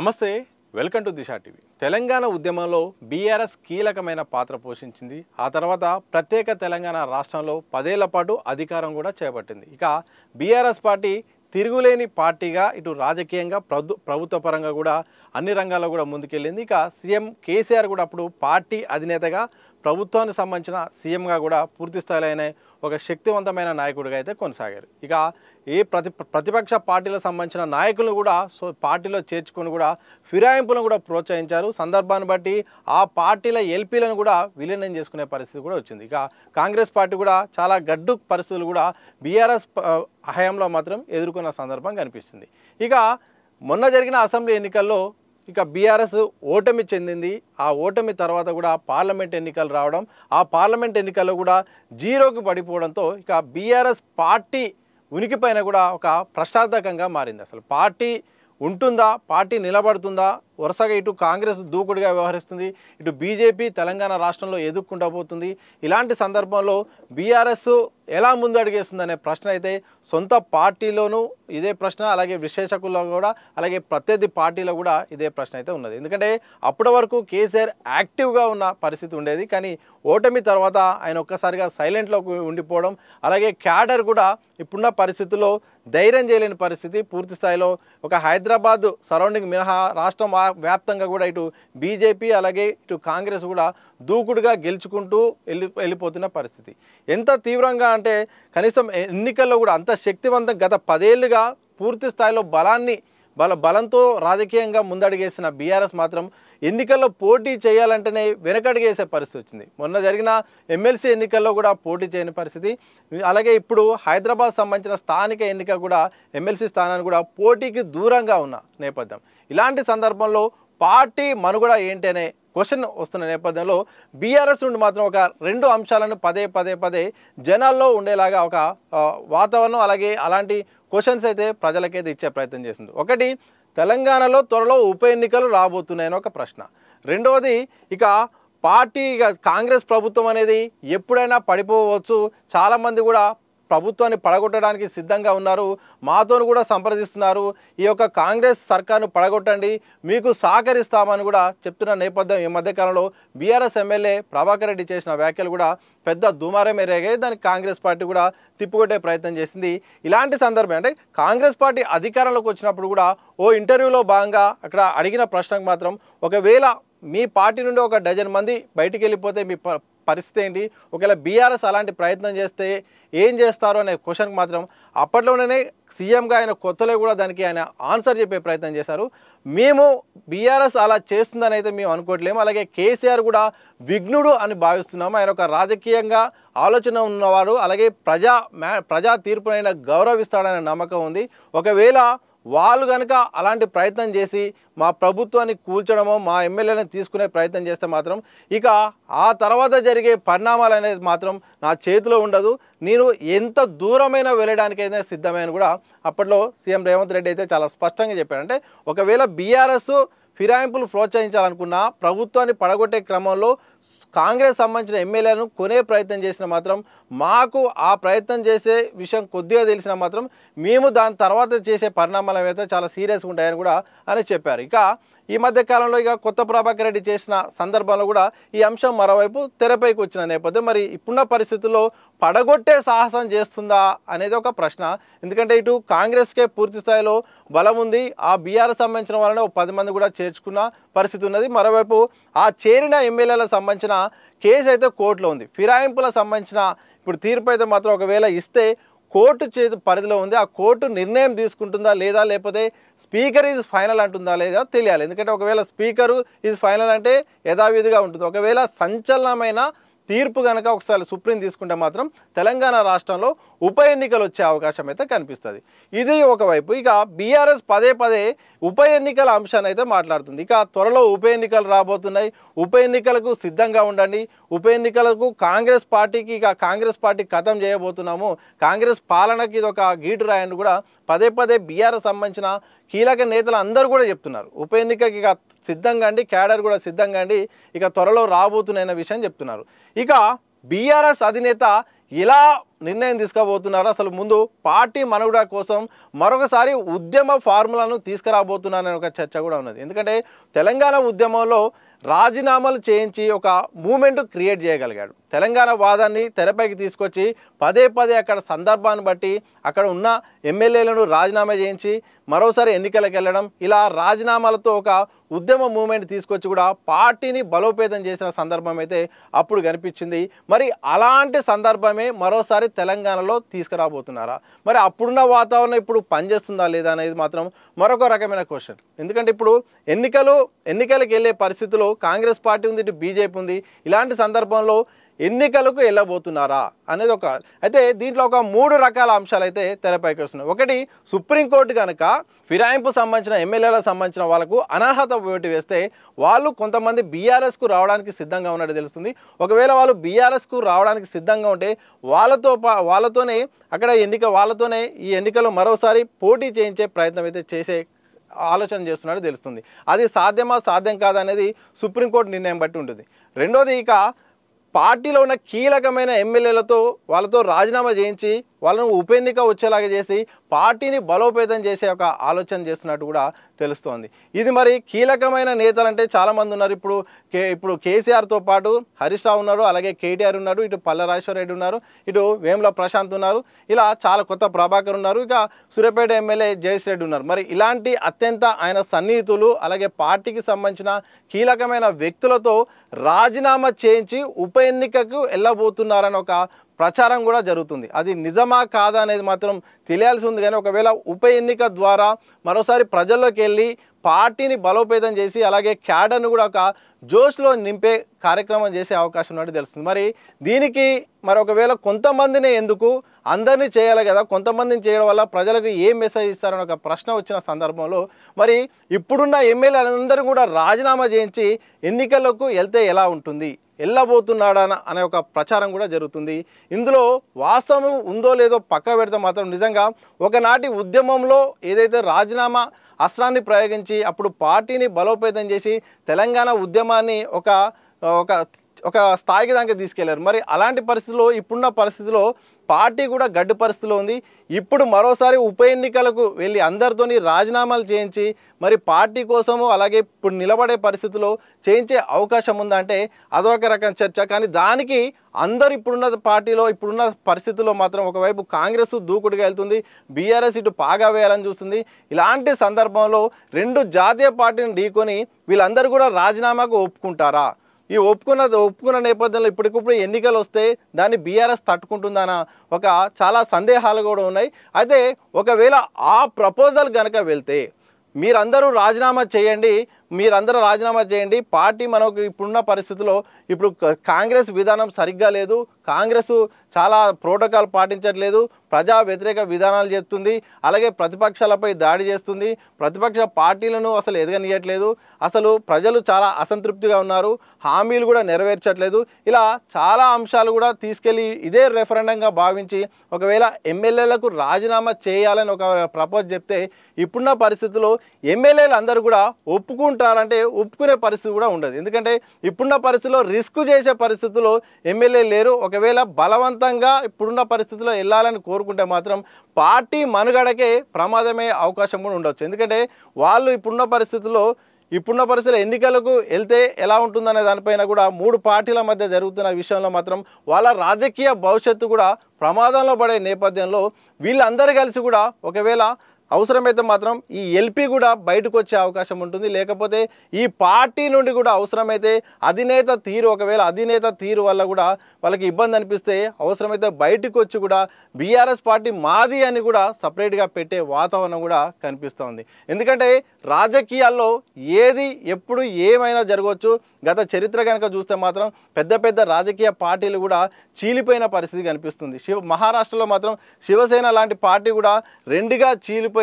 నమస్తే, welcome to Disha TV. Telangana ఉద్యమంలో BRS కీలకమైన పాత్ర పోషించింది. ఆ తర్వాత ప్రత్యేక తెలంగాణ రాష్ట్రంలో 10 ఏళ్ల పాటు అధికారం కూడా చేపట్టింది. ఇక బీఆర్ఎస్ పార్టీ తిరుగులేని పార్టీగా ఇటు రాజకీయంగా ప్రభుత్వ పరంగా కూడా అన్ని రంగాల్లో కూడా ముందుకెళ్ళింది. ఇక సీఎం కేసీఆర్ కూడా అప్పుడు పార్టీ అధినేతగా ప్రభుత్వానికి సంబంధించిన సీఎంగా కూడా పూర్తి స్థాయిలో ఆయన ఒక శక్తివంతమైన నాయకుడిగా అయితే కొనసాగారు. ఇక ఏ ప్రతిపక్ష పార్టీలకు సంబంధించిన నాయకులను కూడా పార్టీలో చేర్చుకొని కూడా ఫిరాయింపులను కూడా ప్రోత్సహించారు. సందర్భాన్ని బట్టి ఆ పార్టీల ఎల్పీలను కూడా విలీనం చేసుకునే పరిస్థితి కూడా వచ్చింది. ఇక కాంగ్రెస్ పార్టీ కూడా చాలా గడ్డు పరిస్థితులు కూడా బీఆర్ఎస్ హయాంలో మాత్రం ఎదుర్కొన్న సందర్భం కనిపిస్తుంది. ఇక మొన్న జరిగిన అసెంబ్లీ ఎన్నికల్లో ఇక బీఆర్ఎస్ ఓటమి చెందింది. ఆ ఓటమి తర్వాత కూడా పార్లమెంట్ ఎన్నికలు రావడం, ఆ పార్లమెంట్ ఎన్నికల్లో కూడా జీరోకి పడిపోవడంతో ఇక బీఆర్ఎస్ పార్టీ ఉనికిపైన కూడా ఒక ప్రశ్నార్థకంగా మారింది. అసలు పార్టీ ఉంటుందా, పార్టీ నిలబడుతుందా? వరుసగా ఇటు కాంగ్రెస్ దూకుడుగా వ్యవహరిస్తుంది, ఇటు బీజేపీ తెలంగాణ రాష్ట్రంలో ఎదుర్కొంటూ పోతుంది. ఇలాంటి సందర్భంలో బీఆర్ఎస్ ఎలా ముందడుగేస్తుందనే ప్రశ్న అయితే సొంత పార్టీలోనూ ఇదే ప్రశ్న, అలాగే విశ్లేషకుల్లో కూడా, అలాగే ప్రత్యర్థి పార్టీలో కూడా ఇదే ప్రశ్న అయితే ఉన్నది. ఎందుకంటే అప్పటి వరకు కేసీఆర్ యాక్టివ్గా ఉన్న పరిస్థితి ఉండేది, కానీ ఓటమి తర్వాత ఆయన ఒక్కసారిగా సైలెంట్లోకి ఉండిపోవడం, అలాగే క్యాడర్ కూడా ఇప్పుడున్న పరిస్థితుల్లో ధైర్యం చేయలేని పరిస్థితి. పూర్తి స్థాయిలో ఒక హైదరాబాద్ సరౌండింగ్ మినహా రాష్ట్రం వ్యాప్తంగా కూడా ఇటు బీజేపీ అలాగే ఇటు కాంగ్రెస్ కూడా దూకుడుగా గెలుచుకుంటూ వెళ్ళిపోతున్న పరిస్థితి. ఎంత తీవ్రంగా అంటే కనీసం ఎన్నికల్లో కూడా అంత శక్తివంతం గత 10 ఏళ్ళుగా పూర్తి స్థాయిలో బలంతో రాజకీయంగా ముందడుగేసిన బీఆర్ఎస్ మాత్రం ఎన్నికల్లో పోటీ చేయాలంటేనే వెనకడుగేసే పరిస్థితి వచ్చింది. మొన్న జరిగిన ఎమ్మెల్సీ ఎన్నికల్లో కూడా పోటీ చేయని పరిస్థితి. అలాగే ఇప్పుడు హైదరాబాద్ సంబంధించిన స్థానిక ఎన్నిక కూడా ఎమ్మెల్సీ స్థానాన్ని కూడా పోటీకి దూరంగా ఉన్న నేపథ్యం. ఇలాంటి సందర్భంలో పార్టీ మనుగడ ఏంటి అనే క్వశ్చన్ వస్తున్న నేపథ్యంలో బీఆర్ఎస్ నుండి మాత్రం ఒక 2 అంశాలను పదే జనాల్లో ఉండేలాగా ఒక వాతావరణం, అలాగే అలాంటి క్వశ్చన్స్ అయితే ప్రజలకైతే ఇచ్చే ప్రయత్నం చేస్తుంది. ఒకటి, తెలంగాణలో త్వరలో ఉప ఎన్నికలు రాబోతున్నాయని ఒక ప్రశ్న. రెండవది, ఇక పార్టీ కాంగ్రెస్ ప్రభుత్వం అనేది ఎప్పుడైనా పడిపోవచ్చు, చాలామంది కూడా ప్రభుత్వాన్ని పడగొట్టడానికి సిద్ధంగా ఉన్నారు, మాతో కూడా సంప్రదిస్తున్నారు, ఈ యొక్క కాంగ్రెస్ సర్కార్ను పడగొట్టండి, మీకు సహకరిస్తామని కూడా చెప్తున్న నేపథ్యం. ఈ మధ్యకాలంలో బీఆర్ఎస్ ఎమ్మెల్యే ప్రభాకర్ రెడ్డి చేసిన వ్యాఖ్యలు కూడా పెద్ద దుమారం ఎరేగాయి. దానికి కాంగ్రెస్ పార్టీ కూడా తిప్పుకొట్టే ప్రయత్నం చేసింది. ఇలాంటి సందర్భం అంటే కాంగ్రెస్ పార్టీ అధికారంలోకి వచ్చినప్పుడు కూడా ఓ ఇంటర్వ్యూలో భాగంగా అక్కడ అడిగిన ప్రశ్నకు మాత్రం, ఒకవేళ మీ పార్టీ నుండి ఒక డజన్ మంది బయటికి వెళ్ళిపోతే మీ పరిస్థితి ఏంటి, ఒకవేళ బీఆర్ఎస్ అలాంటి ప్రయత్నం చేస్తే ఏం చేస్తారు అనే క్వశ్చన్కి మాత్రం అప్పట్లోనే సీఎంగా ఆయన కొత్తలో కూడా దానికి ఆయన ఆన్సర్ చెప్పే ప్రయత్నం చేశారు. మేము బీఆర్ఎస్ అలా చేస్తుందని అయితే మేము అనుకోవట్లేము, అలాగే కేసీఆర్ కూడా విఘ్నుడు అని భావిస్తున్నాము, ఆయన ఒక రాజకీయంగా ఆలోచన ఉన్నవాడు, అలాగే ప్రజా తీర్పునైనా గౌరవిస్తాడనే నమ్మకం ఉంది. ఒకవేళ వాళ్ళు కనుక అలాంటి ప్రయత్నం చేసి మా ప్రభుత్వాన్ని కూల్చడమో మా ఎమ్మెల్యేలను తీసుకునే ప్రయత్నం చేస్తే మాత్రం ఇక ఆ తర్వాత జరిగే పరిణామాలు అనేది మాత్రం నా చేతిలో ఉండదు, నేను ఎంత దూరమైనా వెళ్ళడానికైతే సిద్ధమైన కూడా అప్పట్లో సీఎం రేవంత్ రెడ్డి అయితే చాలా స్పష్టంగా చెప్పాడు. అంటే ఒకవేళ బీఆర్ఎస్ ఫిరాయింపులు ప్రోత్సహించాలనుకున్న, ప్రభుత్వాన్ని పడగొట్టే క్రమంలో కాంగ్రెస్ సంబంధించిన ఎమ్మెల్యేలను కొనే ప్రయత్నం చేసిన మాత్రం, మాకు ఆ ప్రయత్నం చేసే విషయం కొద్దిగా తెలిసినా మాత్రం మేము దాని తర్వాత చేసే పరిణామాలు అయితే చాలా సీరియస్గా ఉంటాయని కూడా అని చెప్పారు. ఇక ఈ మధ్య కాలంలో ఇక కొత్త ప్రభాకర్ రెడ్డి చేసిన సందర్భంలో కూడా ఈ అంశం మరోవైపు తెరపైకి వచ్చిన నేపథ్యం. మరి ఇప్పుడున్న పరిస్థితుల్లో పడగొట్టే సాహసం చేస్తుందా అనేది ఒక ప్రశ్న. ఎందుకంటే ఇటు కాంగ్రెస్కే పూర్తి స్థాయిలో బలం ఉంది, ఆ బీఆర్ఎస్ సంబంధించిన వాళ్ళని 10 మంది కూడా చేర్చుకున్న పరిస్థితి ఉన్నది. మరోవైపు ఆ చేరిన ఎమ్మెల్యేలకు సంబంధించిన కేసు అయితే కోర్టులో ఉంది. ఫిరాయింపులకు సంబంధించిన ఇప్పుడు తీర్పు అయితే మాత్రం ఒకవేళ ఇస్తే కోర్టు చేతి పరిధిలో ఉంది, ఆ కోర్టు నిర్ణయం తీసుకుంటుందా లేదా, లేకపోతే స్పీకర్ ఈజ్ ఫైనల్ అంటుందా లేదా తెలియాలి. ఎందుకంటే ఒకవేళ స్పీకరు ఈజ్ ఫైనల్ అంటే యథావిధిగా ఉంటుంది. ఒకవేళ సంచలనమైన తీర్పు కనుక ఒకసారి సుప్రీం తీసుకుంటే మాత్రం తెలంగాణ రాష్ట్రంలో ఉప ఎన్నికలు వచ్చే అవకాశం అయితే కనిపిస్తుంది. ఇది ఒకవైపు. ఇక బీఆర్ఎస్ పదే ఉప ఎన్నికల అంశాన్ని అయితే మాట్లాడుతుంది. ఇక త్వరలో ఉప ఎన్నికలు రాబోతున్నాయి, ఉప ఎన్నికలకు సిద్ధంగా ఉండండి, ఉప ఎన్నికలకు కాంగ్రెస్ పార్టీ ఖతం చేయబోతున్నాము, కాంగ్రెస్ పాలనకి ఇది ఒక గీటు రాయని కూడా పదే బీఆర్ఎస్ సంబంధించిన కీలక నేతలు అందరూ కూడా చెప్తున్నారు. ఉప ఎన్నికకి ఇక సిద్ధంగా అండి, క్యాడర్ కూడా సిద్ధంగా అండి, ఇక త్వరలో రాబోతున్నాయన్న విషయం చెప్తున్నారు. ఇక బీఆర్ఎస్ అధినేత ఎలా నిర్ణయం తీసుకోబోతున్నారు, అసలు ముందు పార్టీ మనుగడ కోసం మరొకసారి ఉద్యమ ఫార్ములాను తీసుకురాబోతున్నారనే ఒక చర్చ కూడా ఉన్నది. ఎందుకంటే తెలంగాణ ఉద్యమంలో రాజీనామాలు చేయించి ఒక మూమెంట్ క్రియేట్ చేయగలిగాడు. తెలంగాణ వాదాన్ని తెరపైకి తీసుకొచ్చి పదే పదే అక్కడ సందర్భాన్ని బట్టి అక్కడ ఉన్న ఎమ్మెల్యేలను రాజీనామా చేయించి మరోసారి ఎన్నికలకు వెళ్ళడం, ఇలా రాజీనామాలతో ఒక ఉద్యమ మూమెంట్ తీసుకొచ్చి కూడా పార్టీని బలోపేతం చేసిన సందర్భం అయితే అప్పుడు కనిపించింది. మరి అలాంటి సందర్భమే మరోసారి తెలంగాణలో తీసుకురాబోతున్నారా? మరి అప్పుడున్న వాతావరణం ఇప్పుడు పనిచేస్తుందా లేదా అనేది మాత్రం మరొక రకమైన క్వశ్చన్. ఎందుకంటే ఇప్పుడు ఎన్నికలకు వెళ్ళే పరిస్థితిలో కాంగ్రెస్ పార్టీ ఉంది, ఇటు బీజేపీ ఉంది. ఇలాంటి సందర్భంలో ఎన్నికలకు వెళ్ళబోతున్నారా అనేది ఒక అయితే దీంట్లో ఒక 3 రకాల అంశాలు అయితే తెరపైకి వస్తున్నాయి. ఒకటి, సుప్రీంకోర్టు కనుక ఫిరాయింపు సంబంధించిన ఎమ్మెల్యేలకు సంబంధించిన వాళ్ళకు అనర్హత ఓటు వేస్తే వాళ్ళు కొంతమంది బీఆర్ఎస్కు రావడానికి సిద్ధంగా ఉన్నట్టు తెలుస్తుంది. ఒకవేళ వాళ్ళు బీఆర్ఎస్కు రావడానికి సిద్ధంగా ఉంటే వాళ్ళతోనే అక్కడ వాళ్ళతోనే ఈ ఎన్నికల్లో మరోసారి పోటీ చేయించే ప్రయత్నం అయితే చేసే ఆలోచన చేస్తున్నట్టు తెలుస్తుంది. అది సాధ్యం కాదా అనేది సుప్రీంకోర్టు నిర్ణయం బట్టి ఉంటుంది. రెండోది, ఇక పార్టీలో ఉన్న కీలకమైన ఎమ్మెల్యేలతో వాళ్ళతో రాజీనామా చేయించి వాళ్ళను ఉప ఎన్నిక వచ్చేలాగా చేసి పార్టీని బలోపేతం చేసే ఒక ఆలోచన చేస్తున్నట్టు కూడా తెలుస్తోంది. ఇది మరి కీలకమైన నేతలంటే చాలామంది ఉన్నారు. ఇప్పుడు కేసీఆర్తో పాటు హరీష్ రావు ఉన్నారు, అలాగే కేటీఆర్ ఉన్నారు, ఇటు పల్ల రాజేశ్వర రెడ్డి ఉన్నారు, ఇటు వేముల ప్రశాంత్ ఉన్నారు, ఇలా చాలా కొత్త ప్రభాకర్ ఉన్నారు, ఇక సూర్యాపేట ఎమ్మెల్యే జయేష్ రెడ్డి ఉన్నారు. మరి ఇలాంటి అత్యంత ఆయన సన్నిహితులు అలాగే పార్టీకి సంబంధించిన కీలకమైన వ్యక్తులతో రాజీనామా చేయించి ఉప ఎన్నికకు వెళ్ళబోతున్నారని ఒక ప్రచారం కూడా జరుగుతుంది. అది నిజమా కాదా అనేది మాత్రం తెలియాల్సి ఉంది. కానీ ఒకవేళ ఉప ఎన్నిక ద్వారా మరోసారి ప్రజల్లోకి వెళ్ళి పార్టీని బలోపేతం చేసి అలాగే క్యాడర్ను కూడా ఒక జోష్లో నింపే కార్యక్రమం చేసే అవకాశం ఉన్నట్టు తెలుస్తుంది. మరి దీనికి ఒకవేళ కొంతమందినే ఎందుకు అందరినీ చేయాలి కదా, కొంతమందిని చేయడం వల్ల ప్రజలకు ఏం మెసేజ్ ఇస్తారని ఒక ప్రశ్న వచ్చిన సందర్భంలో మరి ఇప్పుడున్న ఎమ్మెల్యేలందరూ కూడా రాజీనామా చేయించి ఎన్నికలకు వెళ్తే ఎలా ఉంటుంది, వెళ్ళబోతున్నాడా అనే ఒక ప్రచారం కూడా జరుగుతుంది. ఇందులో వాస్తవం ఉందో లేదో పక్క పెడితే మాత్రం నిజంగా ఒకనాటి ఉద్యమంలో ఏదైతే రాజీనామా అస్త్రాన్ని ప్రయోగించి అప్పుడు పార్టీని బలోపేతం చేసి తెలంగాణ ఉద్యమాన్ని ఒక స్థాయికి దాకా తీసుకెళ్లారు. మరి అలాంటి పరిస్థితుల్లో ఇప్పుడున్న పరిస్థితిలో పార్టీ కూడా గడ్డు పరిస్థితిలో ఉంది. ఇప్పుడు మరోసారి ఉప ఎన్నికలకు వెళ్ళి అందరితోని రాజీనామాలు చేయించి మరి పార్టీ కోసము అలాగే ఇప్పుడు నిలబడే పరిస్థితిలో చేయించే అవకాశం ఉందంటే అదొక రకం చర్చ. కానీ దానికి అందరు ఇప్పుడున్న పార్టీలో ఇప్పుడున్న పరిస్థితుల్లో మాత్రం ఒకవైపు కాంగ్రెస్ దూకుడుగా వెళ్తుంది, బీఆర్ఎస్ ఇటు పాగా వేయాలని చూస్తుంది. ఇలాంటి సందర్భంలో 2 జాతీయ పార్టీని ఢీకొని వీళ్ళందరూ కూడా రాజీనామాకు ఒప్పుకుంటారా? ఈ ఒప్పుకున్న నేపథ్యంలో ఇప్పటికిప్పుడు ఎన్నికలు వస్తే దాన్ని బీఆర్ఎస్ తట్టుకుంటుందన్న ఒక చాలా సందేహాలు కూడా ఉన్నాయి. అయితే ఒకవేళ ఆ ప్రపోజల్ కనుక వెళ్తే మీరందరూ రాజీనామా చేయండి, పార్టీ మనకు ఇప్పుడున్న పరిస్థితుల్లో ఇప్పుడు కాంగ్రెస్ విధానం సరిగ్గా లేదు, కాంగ్రెస్ చాలా ప్రోటోకాల్ పాటించట్లేదు, ప్రజా వ్యతిరేక విధానాలు చెప్తుంది, అలాగే ప్రతిపక్షాలపై దాడి చేస్తుంది, ప్రతిపక్ష పార్టీలను అసలు ఎదగనీయట్లేదు, అసలు ప్రజలు చాలా అసంతృప్తిగా ఉన్నారు, హామీలు కూడా నెరవేర్చట్లేదు, ఇలా చాలా అంశాలు కూడా తీసుకెళ్ళి ఇదే రెఫరెండంగా భావించి ఒకవేళ ఎమ్మెల్యేలకు రాజీనామా చేయాలని ఒక ప్రపోజ్ చెప్తే ఇప్పుడున్న పరిస్థితుల్లో ఎమ్మెల్యేలు అందరూ కూడా ఒప్పుకుంటారంటే ఒప్పుకునే పరిస్థితి కూడా ఉండదు. ఎందుకంటే ఇప్పుడున్న పరిస్థితిలో రిస్క్ చేసే పరిస్థితుల్లో ఎమ్మెల్యే లేరు. ఒకవేళ బలవంతంగా ఇప్పుడున్న పరిస్థితిలో వెళ్ళాలని కోరుకుంటే మాత్రం పార్టీ మనుగడకే ప్రమాదమయ్యే అవకాశం కూడా ఉండొచ్చు. ఎందుకంటే వాళ్ళు ఇప్పుడున్న పరిస్థితుల్లో ఎన్నికలకు వెళ్తే ఎలా ఉంటుందనే దానిపైన కూడా 3 పార్టీల మధ్య జరుగుతున్న విషయంలో మాత్రం వాళ్ళ రాజకీయ భవిష్యత్తు కూడా ప్రమాదంలో పడే నేపథ్యంలో వీళ్ళందరూ కలిసి కూడా ఒకవేళ అవసరమైతే మాత్రం ఈ ఎల్పీ కూడా బయటకు వచ్చే అవకాశం ఉంటుంది. లేకపోతే ఈ పార్టీ నుండి కూడా అవసరమైతే అధినేత తీరు వల్ల కూడా వాళ్ళకి ఇబ్బంది అనిపిస్తే అవసరమైతే బయటకు వచ్చి కూడా బీఆర్ఎస్ పార్టీ మాది అని కూడా సపరేట్గా పెట్టే వాతావరణం కూడా కనిపిస్తోంది. ఎందుకంటే రాజకీయాల్లో ఏది ఎప్పుడు ఏమైనా జరగవచ్చు. గత చరిత్ర కనుక చూస్తే మాత్రం పెద్ద రాజకీయ పార్టీలు కూడా చీలిపోయిన పరిస్థితి కనిపిస్తుంది. మహారాష్ట్రలో మాత్రం శివసేన లాంటి పార్టీ కూడా 2గా చీలిపోయి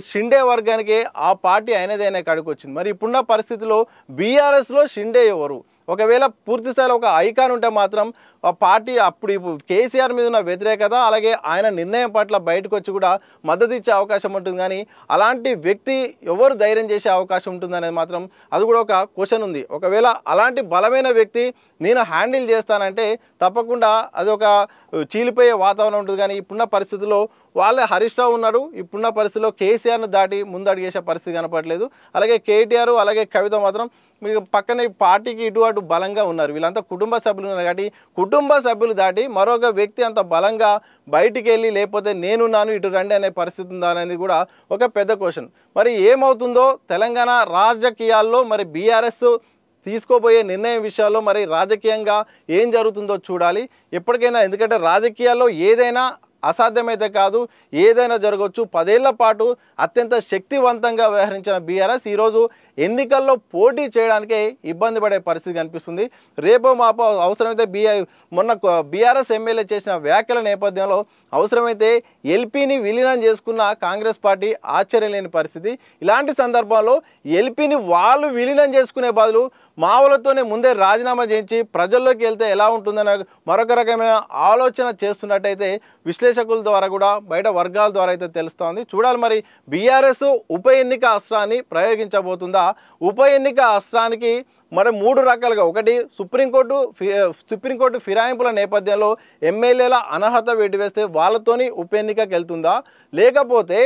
షిండే వర్గానికి ఆ పార్టీ అయినదైనా కాడికి వచ్చింది. మరి ఇప్పుడున్న పరిస్థితిలో బీఆర్ఎస్లో షిండే ఎవరు? ఒకవేళ పూర్తి స్థాయిలో ఒక ఐకాన్ ఉంటే మాత్రం ఆ పార్టీ ఇప్పుడు కేసీఆర్ మీద ఉన్న వ్యతిరేకత అలాగే ఆయన నిర్ణయం పట్ల బయటకు వచ్చి కూడా మద్దతు ఇచ్చే అవకాశం ఉంటుంది. కానీ అలాంటి వ్యక్తి ఎవరు ధైర్యం చేసే అవకాశం ఉంటుంది అనేది మాత్రం అది కూడా ఒక క్వశ్చన్ ఉంది. ఒకవేళ అలాంటి బలమైన వ్యక్తి నేను హ్యాండిల్ చేస్తానంటే తప్పకుండా అది ఒక చీలిపోయే వాతావరణం ఉంటుంది. కానీ ఇప్పుడున్న పరిస్థితుల్లో వాళ్ళే హరీష్ రావు ఉన్నాడు. ఇప్పుడున్న పరిస్థితుల్లో కేసీఆర్ను దాటి ముందడుగేసే పరిస్థితి కనపడలేదు. అలాగే కేటీఆర్ అలాగే కవిత మాత్రం మీకు పక్కనే పార్టీకి ఇటు అటు బలంగా ఉన్నారు. వీళ్ళంతా కుటుంబ సభ్యులు ఉన్నారు కాబట్టి కుటుంబ సభ్యులు దాటి మరొక వ్యక్తి అంత బలంగా బయటికి వెళ్ళి లేకపోతే నేనున్నాను ఇటు రండి అనే పరిస్థితి ఉందా అనేది కూడా ఒక పెద్ద క్వశ్చన్. మరి ఏమవుతుందో తెలంగాణ రాజకీయాల్లో మరి బీఆర్ఎస్ తీసుకోబోయే నిర్ణయం విషయాల్లో మరి రాజకీయంగా ఏం జరుగుతుందో చూడాలి ఎప్పటికైనా. ఎందుకంటే రాజకీయాల్లో ఏదైనా అసాధ్యమైతే కాదు, ఏదైనా జరగవచ్చు. 10 ఏళ్ల పాటు అత్యంత శక్తివంతంగా వ్యవహరించిన బీఆర్ఎస్ ఈరోజు ఎన్నికల్లో పోటీ చేయడానికే ఇబ్బంది పడే పరిస్థితి కనిపిస్తుంది. రేపో మాపో అవసరమైతే మొన్న బీఆర్ఎస్ ఎమ్మెల్యే చేసిన వ్యాఖ్యల నేపథ్యంలో అవసరమైతే ఎల్పీని విలీనం చేసుకున్న కాంగ్రెస్ పార్టీ ఆశ్చర్యం లేని పరిస్థితి. ఇలాంటి సందర్భాల్లో ఎల్పీని వాళ్ళు విలీనం చేసుకునే బదులు మావులతోనే ముందే రాజీనామా చేయించి ప్రజల్లోకి వెళ్తే ఎలా ఉంటుందనే మరొక రకమైన ఆలోచన చేస్తున్నట్టయితే విశ్లేషకుల ద్వారా కూడా బయట వర్గాల ద్వారా అయితే తెలుస్తోంది. చూడాలి మరి బీఆర్ఎస్ ఉప ఎన్నిక అస్త్రాన్ని ప్రయోగించబోతుందా? ఉప ఎన్నిక అస్త్రానికి మరి 3 రకాలుగా, ఒకటి సుప్రీంకోర్టు ఫిరాయింపుల నేపథ్యంలో ఎమ్మెల్యేల అనర్హత వేటు వేస్తే వాళ్ళతోని ఉప ఎన్నికకి వెళ్తుందా, లేకపోతే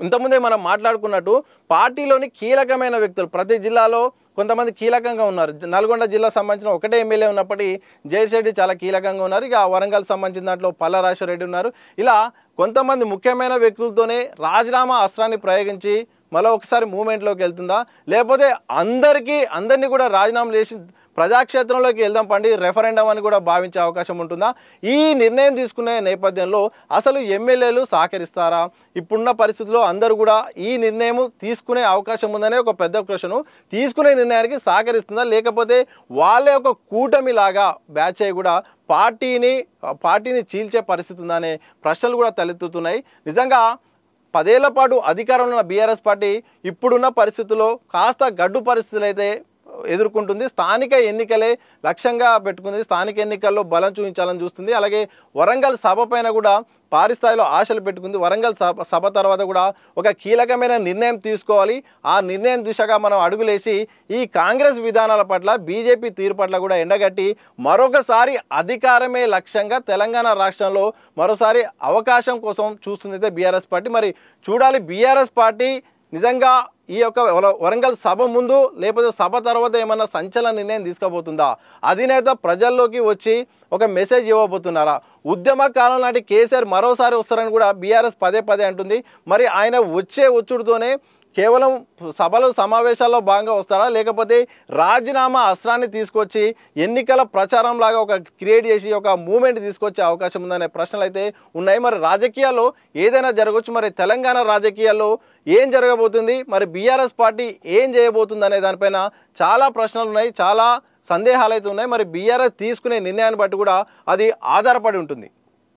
ఇంతకుముందే మనం మాట్లాడుకున్నట్టు పార్టీలోని కీలకమైన వ్యక్తులు ప్రతి జిల్లాలో కొంతమంది కీలకంగా ఉన్నారు. నల్గొండ జిల్లా సంబంధించిన ఒకటే ఎమ్మెల్యే ఉన్నప్పటికీ జయశెట్టి చాలా కీలకంగా ఉన్నారు. ఇక వరంగల్ సంబంధించిన దాంట్లో పల్లారాశ్వరెడ్డి ఉన్నారు. ఇలా కొంతమంది ముఖ్యమైన వ్యక్తులతోనే రాజీనామా అస్త్రాన్ని ప్రయోగించి మళ్ళీ ఒకసారి మూమెంట్లోకి వెళ్తుందా, లేకపోతే అందరినీ కూడా రాజీనామా చేసి ప్రజాక్షేత్రంలోకి వెళ్దాం పండి రెఫరెండం అని కూడా భావించే అవకాశం ఉంటుందా? ఈ నిర్ణయం తీసుకునే నేపథ్యంలో అసలు ఎమ్మెల్యేలు సహకరిస్తారా? ఇప్పుడున్న పరిస్థితుల్లో అందరూ కూడా ఈ నిర్ణయం తీసుకునే అవకాశం ఉందనే ఒక పెద్ద క్వశ్చన్. తీసుకునే నిర్ణయానికి సహకరిస్తుందా, లేకపోతే వాళ్ళే ఒక కూటమిలాగా బ్యాచ్ అయ్యి కూడా పార్టీని చీల్చే పరిస్థితి ఉందా అనే ప్రశ్నలు కూడా తలెత్తుతున్నాయి. నిజంగా 10 ఏళ్ల పాటు అధికారంలో ఉన్న బీఆర్ఎస్ పార్టీ ఇప్పుడున్న పరిస్థితుల్లో కాస్త గడ్డు పరిస్థితులు అయితే ఎదుర్కొంటుంది. స్థానిక ఎన్నికలే లక్ష్యంగా పెట్టుకుంది. స్థానిక ఎన్నికల్లో బలం చూపించాలని చూస్తుంది. అలాగే వరంగల్ సభ పైన కూడా భారీ స్థాయిలో ఆశలు పెట్టుకుంది. వరంగల్ సభ తర్వాత కూడా ఒక కీలకమైన నిర్ణయం తీసుకోవాలి. ఆ నిర్ణయం దిశగా మనం అడుగులేసి ఈ కాంగ్రెస్ విధానాల పట్ల బీజేపీ తీరు పట్ల కూడా ఎండగట్టి మరొకసారి అధికారమే లక్ష్యంగా తెలంగాణ రాష్ట్రంలో మరోసారి అవకాశం కోసం చూస్తుంది అయితే బీఆర్ఎస్ పార్టీ. మరి చూడాలి బీఆర్ఎస్ పార్టీ నిజంగా ఈ యొక్క వరంగల్ సభ ముందు లేకపోతే సభ తర్వాత ఏమన్నా సంచలన నిర్ణయం తీసుకోబోతుందా? అధినేత ప్రజల్లోకి వచ్చి ఒక మెసేజ్ ఇవ్వబోతున్నారా? ఉద్యమ కాలం నాటి కేసీఆర్ మరోసారి వస్తారని కూడా బీఆర్ఎస్ పదే అంటుంది. మరి ఆయన వచ్చుడుతోనే కేవలం సభలు సమావేశాల్లో భాగంగా వస్తారా, లేకపోతే రాజీనామా అస్త్రాన్ని తీసుకొచ్చి ఎన్నికల ప్రచారం లాగా ఒక క్రియేట్ చేసి ఒక మూమెంట్ తీసుకొచ్చే అవకాశం ఉందనే ప్రశ్నలు అయితే ఉన్నాయి. మరి రాజకీయాల్లో ఏదైనా జరగవచ్చు. మరి తెలంగాణ రాజకీయాల్లో ఏం జరగబోతుంది, మరి బీఆర్ఎస్ పార్టీ ఏం చేయబోతుంది అనే దానిపైన చాలా ప్రశ్నలు ఉన్నాయి, చాలా సందేహాలు అయితే ఉన్నాయి. మరి బీఆర్ఎస్ తీసుకునే నిర్ణయాన్ని బట్టి కూడా అది ఆధారపడి ఉంటుంది.